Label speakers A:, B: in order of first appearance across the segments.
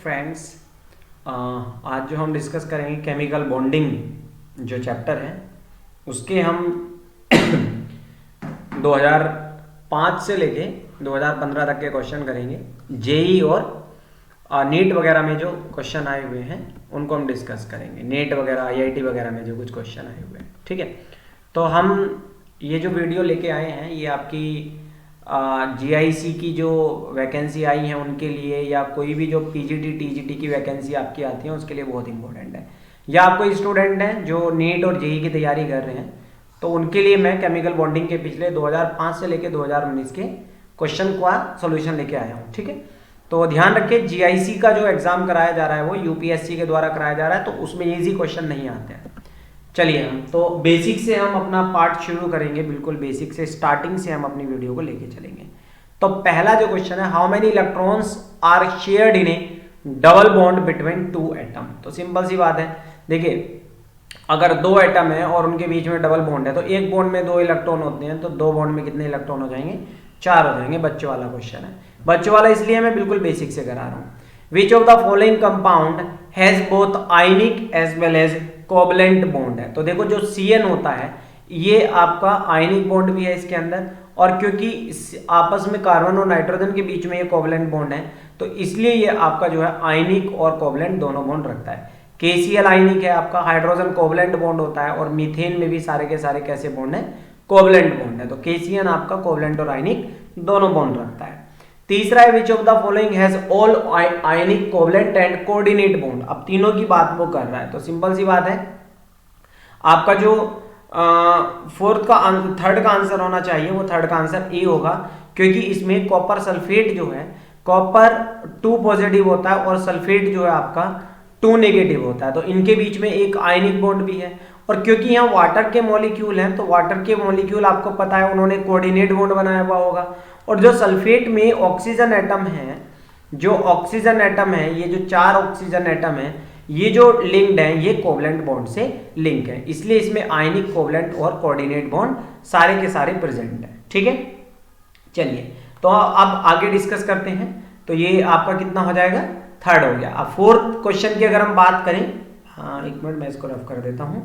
A: Friends, आज जो हम डिस्कस करेंगे केमिकल बॉन्डिंग जो चैप्टर है उसके हम 2005 से लेके 2015 तक के क्वेश्चन करेंगे। जेई और नीट वगैरह में जो क्वेश्चन आए हुए हैं उनको हम डिस्कस करेंगे। नीट वगैरह आईआईटी वगैरह में जो कुछ क्वेश्चन आए हुए हैं, ठीक है। तो हम ये जो वीडियो लेके आए हैं ये आपकी जीआईसी की जो वैकेंसी आई है उनके लिए, या कोई भी जो पीजीटी टीजीटी की वैकेंसी आपकी आती है उसके लिए बहुत इंपॉर्टेंट है। या आप कोई स्टूडेंट हैं जो नीट और जेई की तैयारी कर रहे हैं तो उनके लिए मैं केमिकल बॉन्डिंग के पिछले 2005 से लेके 2019 के क्वेश्चन का सॉल्यूशन लेके आया हूँ, ठीक है। तो ध्यान रखिए, जीआईसी का जो एग्जाम कराया जा रहा है वो यूपीएससी के द्वारा कराया जा रहा है, तो उसमें इजी क्वेश्चन नहीं आते हैं। चलिए हम तो बेसिक से हम अपना पार्ट शुरू करेंगे, बिल्कुल बेसिक से स्टार्टिंग से हम अपनी वीडियो को लेके चलेंगे। तो पहला जो क्वेश्चन है, how many electrons are shared in a double bond between two atom. तो सिंपल सी बात है, देखिए अगर दो एटम है और उनके बीच में डबल बॉन्ड है तो एक बॉन्ड में दो इलेक्ट्रॉन होते हैं, तो दो बॉन्ड में कितने इलेक्ट्रॉन हो जाएंगे? 4 हो जाएंगे। बच्चों वाला क्वेश्चन है, बच्चों वाला इसलिए मैं बिल्कुल बेसिक से करा रहा हूँ। Which of the following compound has both ionic as well as covalent bond है। तो देखो जो CN होता है ये आपका आयनिक बॉन्ड भी है इसके अंदर, और क्योंकि आपस में कार्बन और नाइट्रोजन के बीच में ये कोवलेंट बॉन्ड है तो इसलिए ये आपका जो है आयनिक और कोवलेंट दोनों बॉन्ड रखता है। KCl आयनिक है आपका, हाइड्रोजन कोवलेंट बॉन्ड होता है, और मीथेन में भी सारे के सारे कैसे बॉन्ड है? कोवलेंट बॉन्ड है। तो KCN आपका कोवलेंट और आयनिक दोनों बॉन्ड रखता है। तीसरा है विच of the following has all ionic covalent and coordinate bond. अब तीनों की बात वो कर रहा है, तो सिंपल सी बात है आपका जो थर्ड का आंसर होना चाहिए वो थर्ड का आंसर ए होगा, क्योंकि इसमें कॉपर सल्फेट जो है, कॉपर 2 पॉजिटिव होता है और सल्फेट जो है आपका 2 नेगेटिव होता है, तो इनके बीच में एक आयनिक बॉन्ड भी है। और क्योंकि यहाँ वाटर के मॉलिक्यूल हैं तो वाटर के मॉलिक्यूल आपको पता है उन्होंने कोऑर्डिनेट बॉन्ड बनाया हुआ होगा, और जो सल्फेट में ऑक्सीजन एटम है, जो ऑक्सीजन एटम है, ये जो 4 ऑक्सीजन एटम है ये जो लिंक्ड है ये कोवलेंट बॉन्ड से लिंक है, इसलिए इसमें आयनिक कोवलेंट और कोऑर्डिनेट बॉन्ड सारे के सारे प्रेजेंट है, ठीक है। चलिए तो अब आगे डिस्कस करते हैं। तो ये आपका कितना हो जाएगा? थर्ड हो गया। अब फोर्थ क्वेश्चन की अगर हम बात करें, हाँ एक मिनट मैं इसको रफ कर देता हूं।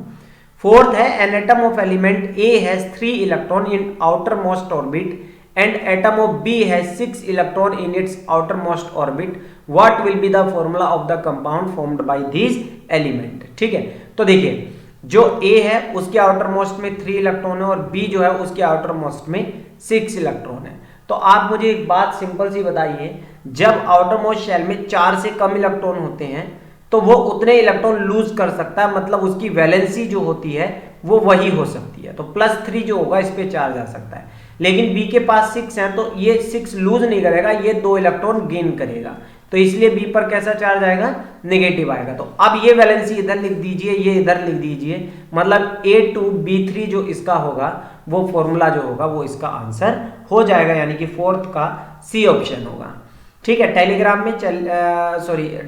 A: फोर्थ है, an atom of element A has 3 electron in outer most orbit and atom of B has 6 electron in its outermost orbit. What will be the formula of the compound formed by these element? ठीक है, तो देखिए जो A है उसके outer most में 3 electron है और B जो है उसके आउटर मोस्ट में 6 इलेक्ट्रॉन है। तो आप मुझे एक बात सिंपल सी बताइए, जब आउटर मोस्ट शेल में 4 से कम इलेक्ट्रॉन होते हैं तो वो उतने इलेक्ट्रॉन लूज कर सकता है, मतलब उसकी वैलेंसी जो होती है वो वही हो सकती है। तो +3 जो होगा इस पे चार्ज आ सकता है, लेकिन बी के पास 6 है तो ये 6 लूज नहीं करेगा, ये 2 इलेक्ट्रॉन गेन करेगा, तो इसलिए बी पर कैसा चार्ज आएगा? नेगेटिव आएगा। तो अब ये वैलेंसी इधर लिख दीजिए, ये इधर लिख दीजिए, मतलब A2B3 जो इसका होगा वो फॉर्मूला जो होगा वो इसका आंसर हो जाएगा, यानी कि फोर्थ का C ऑप्शन होगा, ठीक है। टेलीग्राम में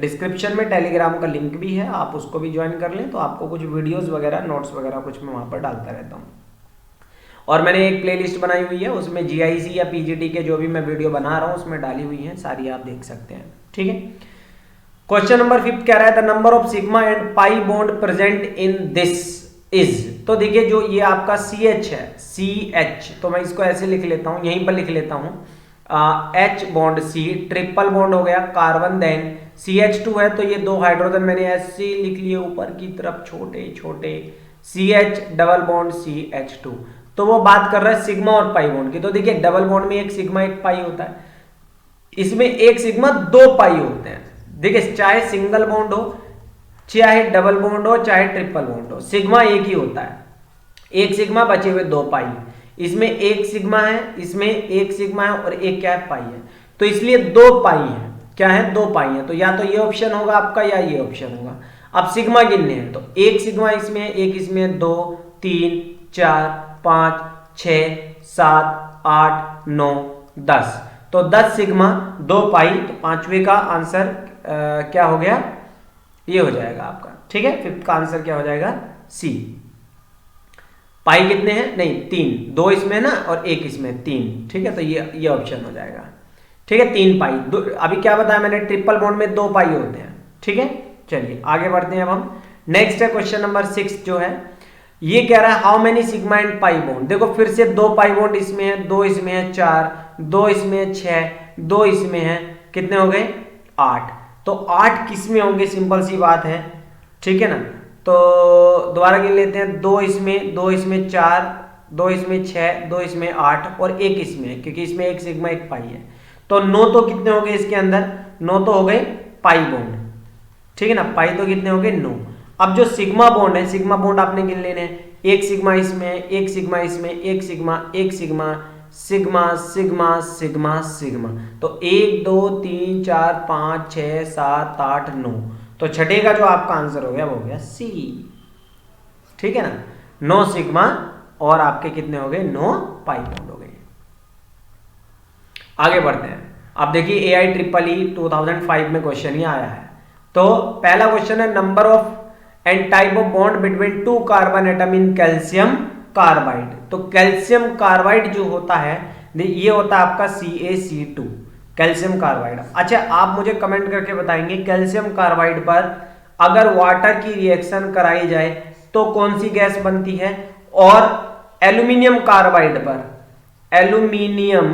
A: डिस्क्रिप्शन में टेलीग्राम का लिंक भी है, आप उसको भी ज्वाइन कर लें, तो आपको कुछ वीडियोस वगैरह नोट्स वगैरह कुछ मैं वहां पर डालता रहता हूँ। और मैंने एक प्लेलिस्ट बनाई हुई है, उसमें जीआईसी या पीजीटी के जो भी मैं वीडियो बना रहा हूँ उसमें डाली हुई है सारी, आप देख सकते हैं, ठीक है। क्वेश्चन नंबर 5 कह रहा है the number of sigma and pi bond present in this is. तो देखिए जो ये आपका CH है, CH, तो मैं इसको ऐसे लिख लेता हूँ, यहीं पर लिख लेता हूँ, H bond C, triple bond हो गया कार्बन, देन CH2 है तो ये 2 हाइड्रोजन मैंने ऐसे लिख लिए ऊपर की तरफ छोटे छोटे, CH डबल बॉन्ड CH2। तो वो बात कर रहा है सिग्मा और पाई बॉन्ड की। तो देखिए डबल बॉन्ड में एक सिग्मा एक पाई होता है, इसमें एक सिग्मा 2 पाई होते हैं। देखिए चाहे सिंगल बॉन्ड हो, चाहे डबल बॉन्ड हो, चाहे ट्रिपल बॉन्ड हो, सिग्मा एक ही होता है, एक सिग्मा बचे हुए 2 पाई। इसमें एक सिग्मा है, इसमें एक सिग्मा है और एक क्या है? पाई है, तो इसलिए 2 पाई है। क्या है? 2 पाई है, तो या तो ये ऑप्शन होगा आपका या ये ऑप्शन होगा। अब सिग्मा गिनने हैं तो एक सिग्मा इसमें है, एक इसमें, 2 3 4 5 6 7 8 9 10, तो 10 सिग्मा 2 पाई, तो पांचवे का आंसर क्या हो गया? ये हो जाएगा आपका, ठीक है। 5th का आंसर क्या हो जाएगा? C। पाई कितने हैं? नहीं 3, 2 इसमें ना और एक इसमें 3, ठीक है, तो ये ऑप्शन हो जाएगा, ठीक है, 3 पाई। अभी क्या बताया मैंने, ट्रिपल बॉन्ड में 2 पाई होते हैं। ठीक है, चलिए आगे बढ़ते हैं। अब हम नेक्स्ट है क्वेश्चन नंबर 6 जो है, ये कह रहा है how many sigma and pi bond. देखो फिर से 2 पाई बॉन्ड इसमें है, 2 इसमें है, 4, 2 इसमें है, 6, 2 इसमें है, कितने हो गए 8। तो 8 किस में होंगे, सिंपल सी बात है। ठीक है ना, तो दोबारा गिन लेते हैं, 2 इसमें, 2 इसमें 4, 2 इसमें 6, 2 इसमें 8 और 1 इसमें है, क्योंकि इसमें 1 सिग्मा 1 पाई है। तो 9 तो कितने हो गए इसके अंदर, 9 तो हो गए पाई बॉन्ड। ठीक है ना, पाई तो कितने हो गए 9। अब जो सिग्मा बॉन्ड है, सिग्मा बॉन्ड आपने गिन लेने हैं, 1 सिग्मा इसमें, 1 सिग्मा इसमें, 1 sigma, 1 sigma, sigma sigma sigma sigma. तो 1 2 3 4 5 6 7 8 9। तो छठे का जो आपका आंसर हो गया वो हो गया सी। ठीक है ना, 9 सिग्मा और आपके कितने हो गए 9 पाई बॉन्ड हो गए। आगे बढ़ते हैं। अब देखिए AIEEE 2005 में क्वेश्चन ही आया है। तो पहला क्वेश्चन है number of and type of bond between 2 carbon atom in calcium carbide. तो कैल्शियम कार्बाइड जो होता है ये होता है आपका CaC2 कैल्शियम कार्बाइड। अच्छा, आप मुझे कमेंट करके बताएंगे कैल्शियम कार्बाइड पर अगर वाटर की रिएक्शन कराई जाए तो कौन सी गैस बनती है, और एल्यूमिनियम कार्बाइड पर, एल्यूमिनियम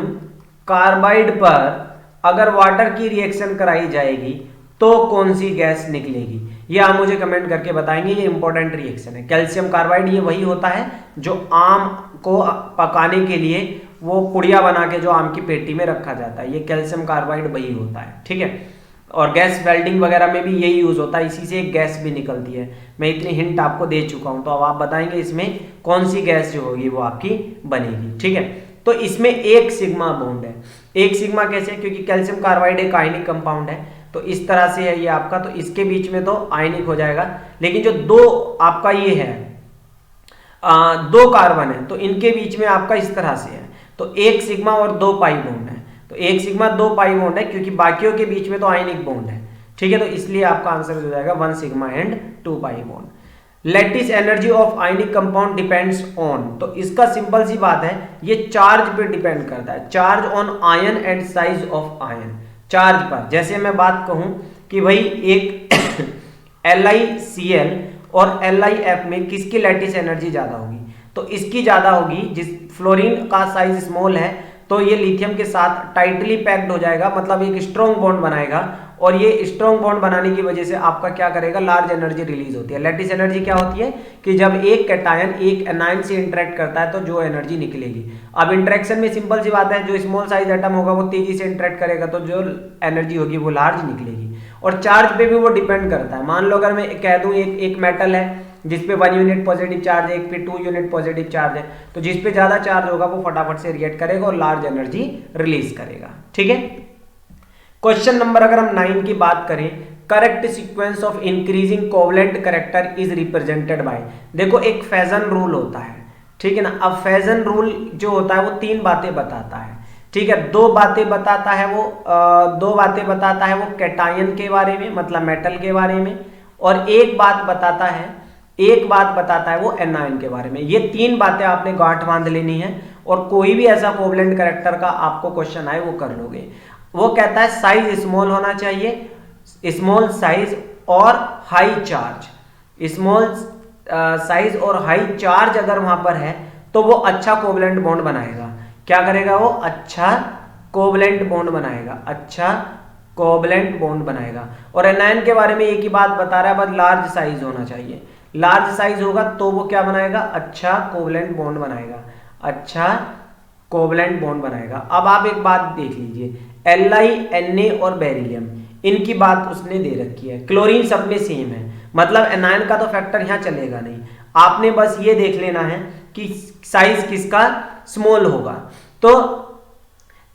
A: कार्बाइड पर अगर वाटर की रिएक्शन कराई जाएगी तो कौन सी गैस निकलेगी, ये आप मुझे कमेंट करके बताएंगे। ये इंपॉर्टेंट रिएक्शन है। कैल्शियम कार्बाइड ये वही होता है जो आम को पकाने के लिए वो पुड़िया बना के जो आम की पेटी में रखा जाता है, ये कैल्शियम कार्बाइड वही होता है। ठीक है, और गैस वेल्डिंग वगैरह में भी यही यूज होता है, इसी से एक गैस भी निकलती है। मैं इतनी हिंट आपको दे चुका हूं, तो अब आप बताएंगे इसमें कौन सी गैस जो होगी वो आपकी बनेगी। ठीक है, तो इसमें 1 सिग्मा बॉन्ड है। 1 सिग्मा कैसे, क्योंकि कैल्शियम कार्बाइड एक आयनिक कंपाउंड है, तो इस तरह से है ये आपका, तो इसके बीच में तो आयनिक हो जाएगा। लेकिन जो 2 आपका ये है 2 कार्बन है, तो इनके बीच में आपका इस तरह से है, तो 1 सिग्मा और 2 पाई बॉन्ड है। तो 1 सिग्मा 2 पाई बॉन्ड है, क्योंकि बाकियों के बीच में तो आयनिक बॉन्ड है। ठीक है, तो इसलिए आपका आंसर हो जाएगा 1 sigma and 2 pi bond. Lattice energy of ionic compound depends on, तो इसका सिंपल सी बात है, ये चार्ज पे डिपेंड करता है। Charge on ion and size of ion, charge पर। जैसे मैं बात कहूं कि भाई एक LiCl और LiF में किसकी लैटिस एनर्जी ज्यादा होगी, तो इसकी ज्यादा होगी। जिस फ्लोरीन का साइज स्मॉल है तो ये लिथियम के साथ टाइटली पैक्ड हो जाएगा, मतलब एक स्ट्रॉन्ग बॉन्ड बनाएगा, और ये स्ट्रॉन्ग बॉन्ड बनाने की वजह से आपका क्या करेगा, लार्ज एनर्जी रिलीज होती है। लैटिस एनर्जी क्या होती है कि जब एक कैटायन एक एनायन से इंटरेक्ट करता है तो जो एनर्जी निकलेगी। अब इंटरेक्शन में सिंपल सी बात है, जो स्मॉल साइज एटम होगा वो तेजी से इंटरेक्ट करेगा, तो जो एनर्जी होगी वो लार्ज निकलेगी। और चार्ज पे भी वो डिपेंड करता है। मान लो अगर मैं कह दूं एक मेटल है जिसपे 1 यूनिट पॉजिटिव चार्ज है, एक पे 2 यूनिट पॉजिटिव चार्ज है, तो जिसपे ज्यादा चार्ज होगा वो फटाफट से रिएक्ट करेगा और लार्ज एनर्जी रिलीज करेगा। ठीक है, क्वेश्चन नंबर अगर हम 9 की बात करें, correct sequence of increasing covalent character is represented by. देखो एक फेजन रूल होता है, ठीक है ना। अब फेजन रूल जो होता है वो 3 बातें बताता है। ठीक है, 2 बातें बताता है वो 2 बातें बताता है वो कैटायन के बारे में, मतलब मेटल के बारे में, और एक बात बताता है वो एनायन के बारे में। ये 3 बातें आपने गांठ बांध लेनी है, और कोई भी ऐसा कोवलेंट कैरेक्टर का आपको क्वेश्चन आए वो कर लोगे। वो कहता है साइज स्मॉल होना चाहिए, स्मॉल साइज और हाई चार्ज। स्मॉल साइज और हाई चार्ज अगर वहां पर है तो वो अच्छा कोवलेंट बॉन्ड बनाएगा। क्या करेगा वो, अच्छा कोवलेंट बॉन्ड बनाएगा, अच्छा कोवलेंट बॉन्ड बनाएगा। और एनायन के बारे में एक ही बात बता रहा है, बस लार्ज साइज होना चाहिए। लार्ज साइज होगा तो वो क्या बनाएगा, अच्छा कोवलेंट बॉन्ड बनाएगा, अच्छा कोवलेंट बॉन्ड बनाएगा। अब आप एक बात देख लीजिए, Li, Na और बेरिलियम, इनकी बात उसने दे रखी है। क्लोरीन सब में सेम है, मतलब एनायन का तो फैक्टर यहां चलेगा नहीं। आपने बस ये देख लेना है कि साइज किसका स्मॉल होगा, तो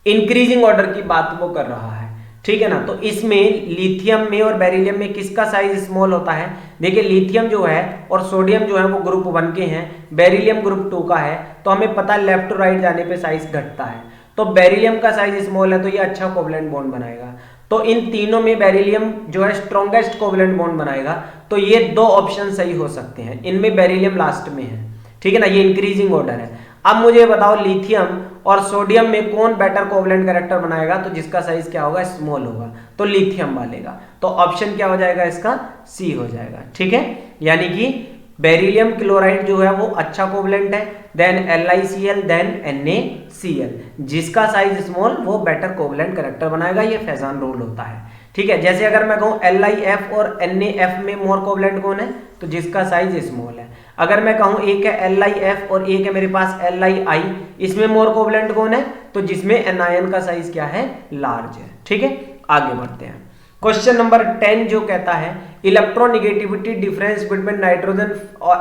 A: इंक्रीजिंग ऑर्डर की बात वो कर रहा है। ठीक है ना, तो इसमें लिथियम में और बेरिलियम में किसका साइज स्मॉल होता है। देखिए लिथियम जो है और सोडियम जो है वो ग्रुप 1 के हैं, बेरिलियम ग्रुप 2 का है, तो हमें पता है लेफ्ट टू राइट जाने पे साइज घटता है। तो बेरिलियम का साइज स्मॉल है तो ये अच्छा कोवलेंट बॉन्ड बनाएगा। तो इन तीनों में बेरिलियम जो है स्ट्रॉन्गेस्ट कोवलेंट बॉन्ड बनाएगा, तो ये 2 ऑप्शन सही हो सकते हैं। इनमें बेरिलियम लास्ट में है, ठीक है ना, ये इंक्रीजिंग ऑर्डर है। अब मुझे बताओ लिथियम और सोडियम में कौन बेटर कोवलेंट कैरेक्टर बनाएगा, तो जिसका साइज क्या होगा, स्मॉल होगा, तो लिथियम वालेगा। तो ऑप्शन क्या हो जाएगा इसका, सी हो जाएगा। ठीक है, यानी कि बेरिलियम क्लोराइड जो है वो अच्छा कोवलेंट है, देन LiCl, देन NaCl, जिसका साइज स्मॉल वो बेटर कोवलेंट कैरेक्टर बनाएगा। ये फेजान रूल होता है। ठीक है, जैसे अगर मैं कहूँ LiF और NaF में मोर कोवलेंट कौन है, तो जिसका साइज स्मॉल है। अगर मैं कहूँ एक है LiF और एक है मेरे पास Li, इसमें मोर कोवलेंट कौन है, तो जिसमें एनायन का साइज क्या है, लार्ज है। ठीक है, आगे बढ़ते हैं। क्वेश्चन नंबर 10 जो कहता है electronegativity difference between nitrogen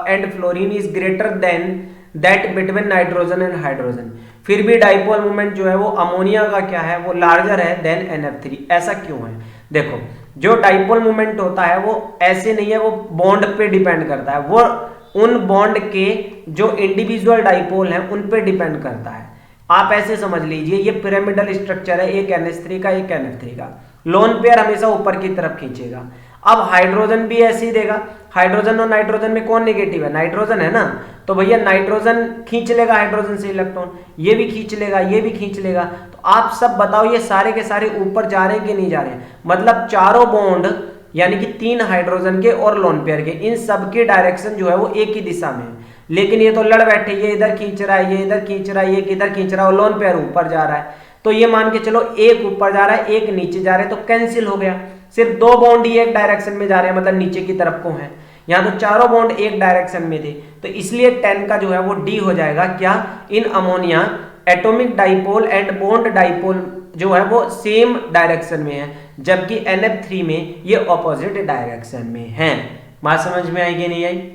A: and fluorine is greater than that between nitrogen and hydrogen. फिर भी डाइपोल मोमेंट जो है वो अमोनिया का क्या है, वो लार्जर है देन NF3। ऐसा क्यों है, देखो जो डाइपोल मोमेंट होता है वो ऐसे नहीं है, वो बॉन्ड पे डिपेंड करता है, वो उन बॉन्ड के जो इंडिविजुअल डाइपोल हैं उन पे डिपेंड करता है। आप ऐसे समझ लीजिए ये पिरामिडल स्ट्रक्चर है, एक NH3 का एक NF3 का, लोन पेयर हमेशा ऊपर की तरफ खींचेगा। अब हाइड्रोजन भी ऐसे ही देगा, हाइड्रोजन और नाइट्रोजन में कौन नेगेटिव है, नाइट्रोजन है ना, तो भैया नाइट्रोजन खींच लेगा हाइड्रोजन से इलेक्ट्रॉन, ये भी खींच लेगा, ये भी खींच लेगा। तो आप सब बताओ ये सारे के सारे ऊपर जा रहे हैं कि नहीं जा रहे हैं, मतलब चारों बॉन्ड यानी कि 3 हाइड्रोजन के और लोन पेयर के, इन सब की डायरेक्शन जो है वो एक ही दिशा में है। लेकिन ये तो लड़ बैठे, ये इधर खींच रहा है, ये इधर खींच रहा है, ये किधर खींच रहा है, और लोन पेयर ऊपर जा रहा है। तो ये मान के चलो एक ऊपर जा रहा है एक नीचे जा रहा है, तो कैंसिल हो गया, सिर्फ 2 बॉन्ड ही एक डायरेक्शन में जा रहे हैं, मतलब नीचे की तरफ को है। यहाँ तो चारों बॉन्ड एक डायरेक्शन में थे, तो इसलिए 10 का जो है वो डी हो जाएगा। क्या, in ammonia atomic dipole and bond dipole जो है वो सेम डायरेक्शन में है, जबकि NF3 में ये ऑपोजिट डायरेक्शन में है। बात समझ में आई कि नहीं आई?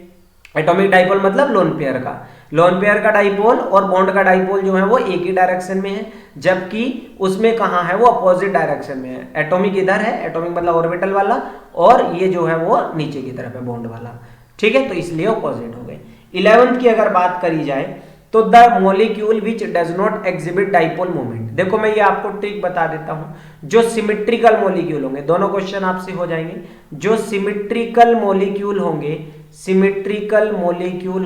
A: एटॉमिक डाइपोल मतलब लोन पेयर का, लोन पेयर का डाइपोल और बॉन्ड का डाइपोल जो है वो एक ही डायरेक्शन में है, जबकि उसमें कहाँ है, वो अपोजिट डायरेक्शन में है। एटॉमिक इधर है, एटॉमिक मतलब ऑर्बिटल वाला, और ये जो है वो नीचे की तरफ है बॉन्ड वाला। ठीक है, तो इसलिए अपोजिट हो गए। 11th की अगर बात करी जाए तो the molecule which does not exhibit dipole moment. देखो मैं ये आपको ट्रिक बता देता हूं, जो सिमेट्रिकल मोलिक्यूल होंगे, दोनों क्वेश्चन आपसे हो जाएंगे, जो सिमेट्रिकल मोलिक्यूल होंगे, सिमेट्रिकल मोलिक्यूल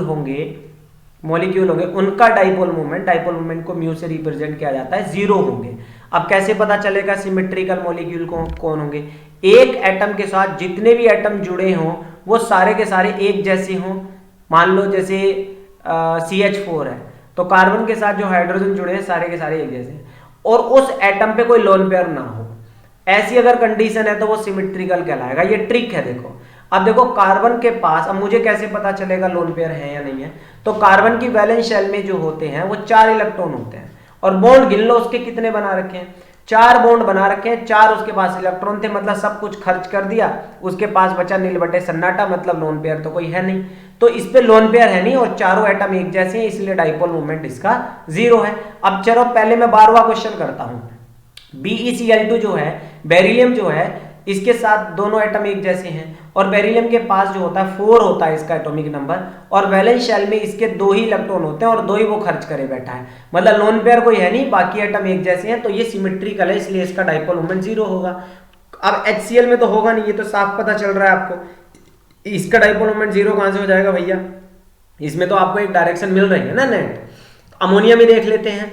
A: होंगे उनका डाइपोल मोमेंट को म्यू से रिप्रेजेंट किया जाता है, 0 होंगे। अब कैसे पता चलेगा सिमेट्रिकल मोलिक्यूल कौन होंगे, एक एटम के साथ जितने भी एटम जुड़े हों वो सारे के सारे एक जैसे हों। मान लो जैसे CH4 है, तो कार्बन के साथ जो हाइड्रोजन जुड़े हैं सारे के सारे एक जैसे हैं, और उस एटम पे कोई लोन पेयर ना हो, ऐसी अगर कंडीशन है तो वो सिमेट्रिकल कहलाएगा। ये ट्रिक है। देखो अब देखो कार्बन के पास, अब मुझे कैसे पता चलेगा लोन पेयर है या नहीं है, तो कार्बन की वैलेंस शेल में जो होते हैं वो 4 इलेक्ट्रॉन होते हैं, और बॉन्ड गिन लो उसके कितने बना रखे हैं, 4 बॉन्ड बना रखे हैं, 4 उसके पास इलेक्ट्रॉन थे, मतलब सब कुछ खर्च कर दिया, उसके पास बचा नील बटे सन्नाटा, मतलब लोन पेयर तो कोई है नहीं। तो इस पे लोन पेयर है नहीं और चारों एटम एक जैसे हैं, इसलिए डाइपोल मोमेंट इसका 0 है। अब चलो पहले मैं 12वां क्वेश्चन करता हूं। BeCl2 जो है, बेरिलियम जो है, इसके साथ दोनों एटम एक जैसे हैं, और बेरिलियम के पास जो होता है 4 होता है इसका एटॉमिक नंबर, और वैलेंस शेल में इसके 2 ही इलेक्ट्रॉन होते हैं और 2 ही वो खर्च करे बैठा है, मतलब लोन पेयर कोई है नहीं, बाकी एटम एक जैसे हैं, तो ये सिमेट्रिकल है, इसलिए इसका डाइपोल मोमेंट 0 होगा। अब HCl में तो होगा नहीं, ये तो साफ पता चल रहा है आपको, इसका डाइपोल मोमेंट 0 कहां से हो जाएगा भैया, इसमें तो आपको एक डायरेक्शन मिल रही है ना नेट। अमोनिया में देख लेते हैं,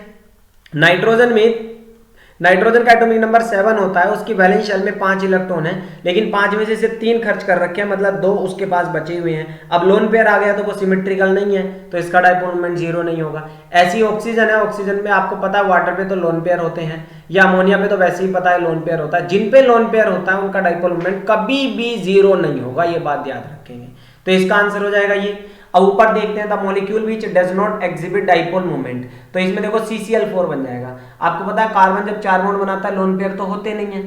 A: नाइट्रोजन का एटॉमिक नंबर 7 होता है, उसकी वैलेंस शेल में 5 इलेक्ट्रॉन है, लेकिन 5 में से सिर्फ 3 खर्च कर रखे हैं, मतलब 2 उसके पास बचे हुए हैं। अब लोन पेयर आ गया तो वो सिमेट्रिकल नहीं है, तो इसका डाइपोल मोमेंट 0 नहीं होगा। ऐसी ऑक्सीजन है, ऑक्सीजन में आपको पता है वाटर पे तो लोन पेयर होते हैं, या अमोनिया पे तो वैसे ही पता है लोन पेयर होता है। जिन पे लोन पेयर होता है उनका डाइपोल मोमेंट कभी भी 0 नहीं होगा, ये बात याद रखेंगे। तो इसका आंसर हो जाएगा ये। अब ऊपर देखते हैं the molecule which does not exhibit dipole moment, तो इसमें देखो CCl4 बन जाएगा। आपको पता है कार्बन जब 4 बॉन्ड बनाता है लोन पेयर तो होते नहीं है,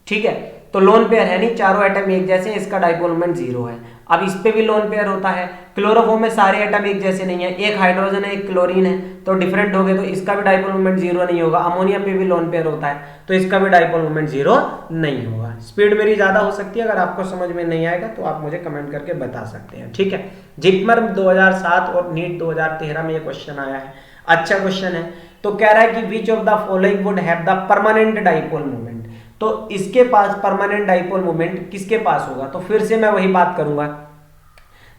A: ठीक है, तो लोन पेयर है नहीं, चारों एटम एक जैसे हैं, इसका डाइपोल मोमेंट 0 है। अब इस पे भी लोन पेयर होता है, क्लोरोफॉर्म में सारे एटम एक जैसे नहीं है, एक हाइड्रोजन है एक क्लोरीन है, तो डिफरेंट हो गए, तो इसका भी डाइपोल मोमेंट 0 नहीं होगा। अमोनिया पे भी लोन पेयर होता है, तो इसका भी डाइपोल मोमेंट 0 नहीं होगा। स्पीड मेरी ज्यादा हो सकती है, अगर आपको समझ में नहीं आएगा तो आप मुझे कमेंट करके बता सकते हैं, ठीक है। जिपमर 2007 और नीट 2013 में ये क्वेश्चन आया है, अच्छा क्वेश्चन है। तो कह रहा है कि विच of the following would have the permanent dipole moment, तो इसके पास परमानेंट डाइपोल मोमेंट किसके पास होगा, तो फिर से मैं वही बात करूंगा,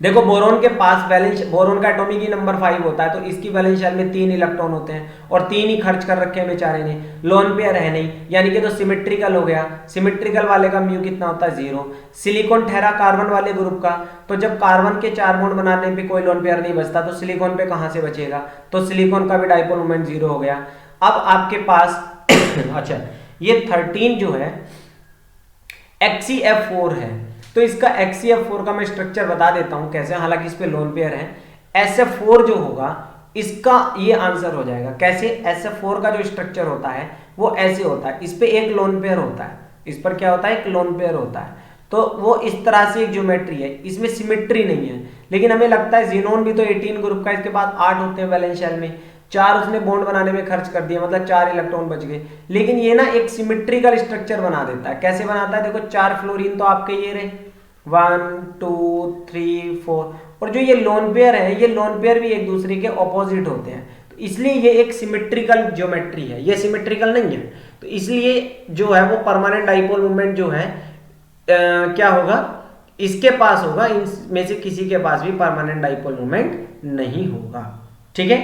A: देखो बोरोन के पास वैलेंस, बोरोन का एटॉमिक ही नंबर 5 होता है, तो इसकी वैलेंस शेल में 3 इलेक्ट्रॉन होते हैं और 3 ही खर्च कर रखे हैं बेचारे ने, लोन पेयर है नहीं, यानी कि तो सिमेट्रिकल हो गया। सिमेट्रिकल वाले का म्यू कितना होता है 0। सिलिकॉन ठहरा कार्बन वाले ग्रुप का, तो जब कार्बन के 4 बॉन्ड बनाने पे कोई लोन पेयर नहीं बचता तो सिलिकॉन पे कहां से बचेगा, तो सिलिकॉन का भी डाइपोल मोमेंट 0 हो गया। अब आपके पास अच्छा ये 13 जो है XeF4 है, तो इसका XeF4 का मैं स्ट्रक्चर बता देता हूं कैसे, हालांकि इस पे लोन पेयर है। SF4 जो होगा इसका ये आंसर हो जाएगा कैसे, SF4 का जो स्ट्रक्चर होता है वो ऐसे होता है, इस पे एक लोन पेयर होता है, इस पर क्या होता है एक लोन पेयर होता है, तो वो इस तरह से एक ज्योमेट्री है, इसमें सिमेट्री नहीं है। लेकिन हमें लगता है ज़ीनोन भी तो 18 ग्रुप का, इसके बाद 8 होते हैं वैलेंस शेल में, 4 उसने बॉन्ड बनाने में खर्च कर दिया, मतलब 4 इलेक्ट्रॉन बच गए। लेकिन ये ना एक सिमेट्रिकल स्ट्रक्चर बना देता है, कैसे बनाता है देखो, 4 फ्लोरीन तो आपके ये रहे 1 2 3 4, और जो ये लोन पेयर है ये लोन पेयर भी एक दूसरे के ऑपोजिट होते हैं, तो इसलिए ये एक सिमेट्रिकल ज्योमेट्री है, ये सिमेट्रिकल नहीं है, तो इसलिए जो है वो परमानेंट डाइपोल मोमेंट जो है क्या होगा, इसके पास होगा, इनमें से किसी के पास भी परमानेंट डाइपोल मोमेंट नहीं होगा। ठीक है,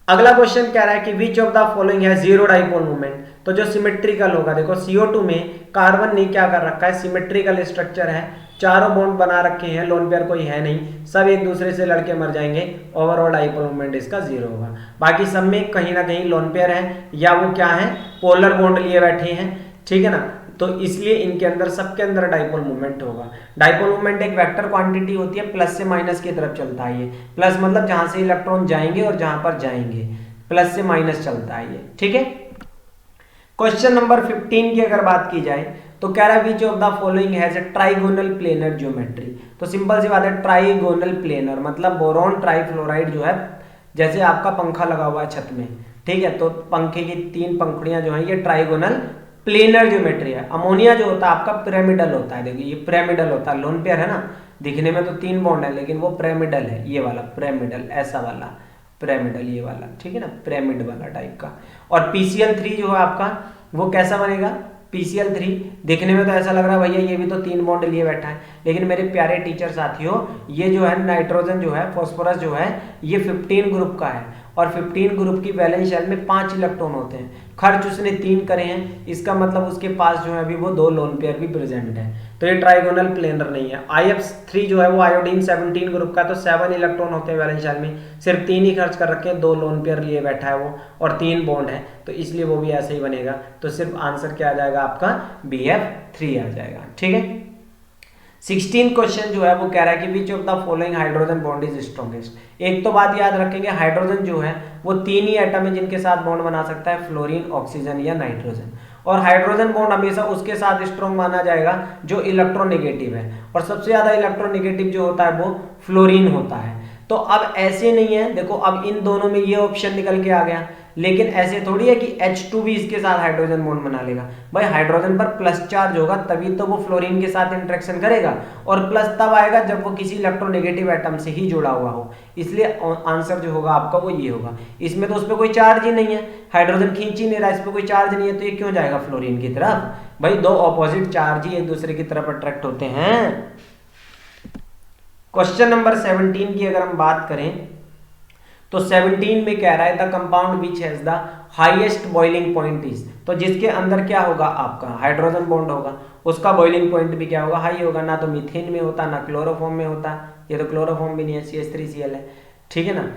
A: अगला क्वेश्चन कह रहा है कि विच ऑफ द फॉलोइंग है जीरो डाइपोल मोमेंट, तो जो सिमेट्रिकल होगा, देखो CO2 में कार्बन ने क्या कर रखा है, सिमेट्रिकल स्ट्रक्चर है, चारों बॉन्ड बना रखे हैं, लोन पेयर कोई है नहीं, सब एक दूसरे से लड़के मर जाएंगे, ओवरऑल डाइपोल मोमेंट इसका 0 होगा। बाकी सब में कहीं ना कहीं लोन पेयर है या वो क्या है पोलर बॉन्ड लिए बैठे हैं, ठीक है ना, तो इसलिए इनके अंदर सबके अंदर डाइपोल मोमेंट होगा। डाइपोल मोमेंट एक वेक्टर क्वांटिटी होती है, प्लस से माइनस की तरफ चलता है ये, प्लस मतलब जहां से इलेक्ट्रॉन जाएंगे और जहां पर जाएंगे, प्लस से माइनस चलता है ये। ठीक है, क्वेश्चन नंबर 15 की अगर बात की जाए तो कह रहा है विच of the following has a trigonal planar geometry, तो सिंपल सी बात है ट्राइगोनल प्लेनर मतलब बोरॉन ट्राइफ्लोराइड जो है, जैसे आपका पंखा लगा हुआ है छत में, ठीक है, तो पंखे की 3 पंखुड़ियां जो है ये ट्राइगोनल प्लेनर ज्योमेट्री है। अमोनिया जो होता है आपका पिरामिडल होता है, देखिए ये पिरामिडल होता है, लोन पेयर है ना, दिखने में तो 3 बॉन्ड है लेकिन वो पिरामिडल है, ये वाला पिरामिडल, ऐसा वाला पिरामिडल, ये वाला, ठीक है ना, पिरामिड वाला टाइप का। और PCl3 जो है आपका वो कैसा बनेगा, PCl3 देखने में तो ऐसा लग रहा है भैया ये भी तो 3 बॉन्ड लिए बैठा है, लेकिन मेरे प्यारे टीचर साथियों ये जो है नाइट्रोजन जो है, फॉस्फोरस जो है, ये 15 ग्रुप का है और 15 ग्रुप की वैलेंस शेल में 5 इलेक्ट्रॉन होते हैं, खर्च उसने 3 करे हैं, इसका मतलब उसके पास जो है अभी वो 2 लोन पेयर भी प्रेजेंट है, तो ये ट्राइगोनल प्लेनर नहीं है। IF3 जो है वो आयोडीन 17 ग्रुप का, तो 7 इलेक्ट्रॉन होते हैं वैलेंस शेल में, सिर्फ 3 ही खर्च कर रखे हैं, 2 लोन पेयर लिए बैठा है वो और 3 बॉन्ड है, तो इसलिए वो भी ऐसे ही बनेगा, तो सिर्फ आंसर क्या आ जाएगा आपका BF3 आ जाएगा। ठीक है, 16 क्वेश्चन जो है वो कह रहा है कि विच of the following hydrogen bond is strongest. एक तो बात याद रखेंगे, हाइड्रोजन जो है वो 3 ही एटम है जिनके साथ बॉन्ड बना सकता है, फ्लोरीन, ऑक्सीजन या नाइट्रोजन, और हाइड्रोजन बॉन्ड हमेशा उसके साथ स्ट्रॉन्ग माना जाएगा जो इलेक्ट्रोनेगेटिव है, और सबसे ज्यादा इलेक्ट्रोनेगेटिव जो होता है वो फ्लोरीन होता है। तो अब ऐसे नहीं है, देखो अब इन दोनों में ये ऑप्शन निकल के आ गया, लेकिन ऐसे थोड़ी है कि H2 भी इसके साथ हाइड्रोजन बॉन्ड बना लेगा, भाई हाइड्रोजन पर प्लस चार्ज होगा तभी तो वो फ्लोरीन के साथ इंटरेक्शन करेगा, और प्लस तब आएगा जब वो किसी इलेक्ट्रोनेगेटिव एटम से ही जुड़ा हुआ हो, इसलिए आंसर जो होगा आपका वो ये होगा। इसमें तो उस पर कोई चार्ज ही नहीं है, हाइड्रोजन खींच ही नहीं रहा, इस पर कोई चार्ज नहीं है, तो ये क्यों जाएगा फ्लोरीन की तरफ, भाई 2 ऑपोजिट चार्ज ही एक दूसरे की तरफ अट्रैक्ट होते हैं। क्वेश्चन नंबर 17 की अगर हम बात करें तो 17 में कह रहा है the compound which has the highest boiling point is, तो जिसके अंदर क्या होगा आपका हाइड्रोजन बॉन्ड होगा उसका बॉइलिंग पॉइंट भी क्या होगा, हाई होगा, ना तो मीथेन में होता ना क्लोरोफॉर्म में होता, ये तो क्लोरोफॉर्म भी नहीं है, CH3Cl है, ठीक है ना,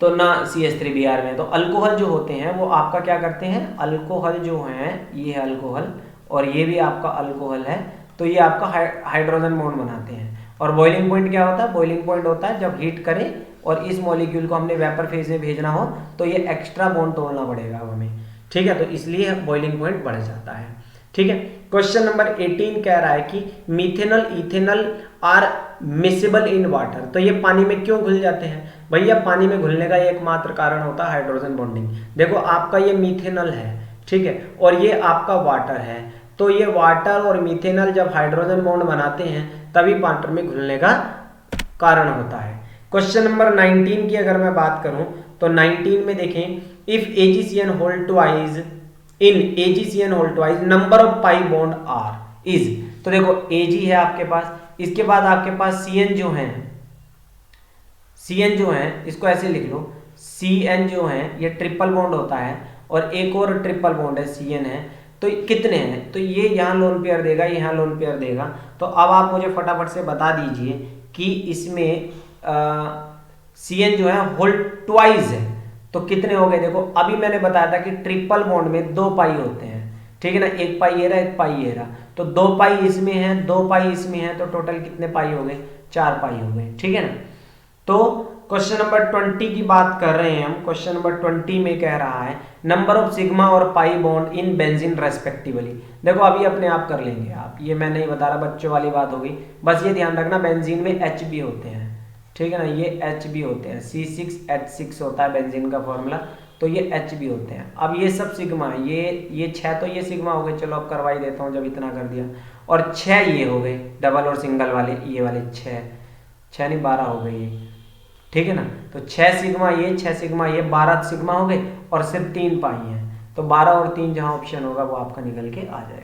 A: तो ना CH3Br में। तो अल्कोहल जो होते हैं वो आपका क्या करते हैं, अल्कोहल जो है ये है अल्कोहल और ये भी आपका अल्कोहल है, तो ये आपका हाइड्रोजन बॉन्ड बनाते हैं। और बॉइलिंग पॉइंट क्या होता है, बॉइलिंग पॉइंट होता है जब हीट करें और इस मॉलिक्यूल को हमने वेपर फेज में भेजना हो तो ये एक्स्ट्रा बॉन्ड तोड़ना पड़ेगा हमें, ठीक है, तो इसलिए बॉइलिंग पॉइंट बढ़ जाता है। ठीक है, क्वेश्चन नंबर 18 कह रहा है कि methanal ethanal are miscible in water, तो ये पानी में क्यों घुल जाते हैं, भैया पानी में घुलने का एकमात्र कारण होता है हाइड्रोजन बॉन्डिंग। देखो आपका ये मिथेनल है, ठीक है, और ये आपका वाटर है, तो ये वाटर और मिथेनल जब हाइड्रोजन बॉन्ड बनाते हैं तभी वाटर में घुलने का कारण होता है। क्वेश्चन नंबर 19 की अगर मैं बात करूं तो 19 में देखें if AgCN hold twice in AgCN hold twice number of pi bond are is, तो देखो Ag है आपके पास, इसके बाद आपके पास Cn जो है CN जो है इसको ऐसे लिख लो, CN जो है ये ट्रिपल बॉन्ड होता है और एक और ट्रिपल बॉन्ड है CN है, तो कितने हैं, तो ये यहाँ लोन पेयर देगा, यहाँ लोन पेयर देगा। तो अब आप मुझे फटाफट से बता दीजिए कि इसमें CN जो है होल ट्वाइस है, तो कितने हो गए। देखो अभी मैंने बताया था कि ट्रिपल बॉन्ड में 2 पाई होते हैं, ठीक है ना, एक पाई ये रहा, एक पाई ये रहा, तो 2 पाई इसमें है, 2 पाई इसमें है, तो टोटल कितने पाई हो गए, 4 पाई हो गए, ठीक है ना। तो क्वेश्चन नंबर 20 की बात कर रहे हैं हम। क्वेश्चन नंबर 20 में कह रहा है नंबर ऑफ सिग्मा और pi bond in benzene respectively. देखो अभी अपने आप कर लेंगे आप, ये मैं नहीं बता रहा, बच्चों वाली बात होगी। बस ये ध्यान रखना बेंजीन में H भी होते हैं, ठीक है ना, ये H भी होते हैं, C6H6 होता है बेंजीन का फॉर्मूला, तो ये H भी होते हैं। अब ये सब सिग्मा, ये 6 तो ये सिग्मा हो गए, चलो अब करवाई देता हूँ जब इतना कर दिया, और 6 ये हो गए डबल और सिंगल वाले, ये वाले 6 नहीं 12 हो गए ये, ठीक है ना। तो 6 सिग्मा ये, 6 सिग्मा ये, 12 सिग्मा हो गए और सिर्फ 3 पाई हैं, तो 12 और 3 जहाँ ऑप्शन होगा वो आपका निकल के आ जाएगा।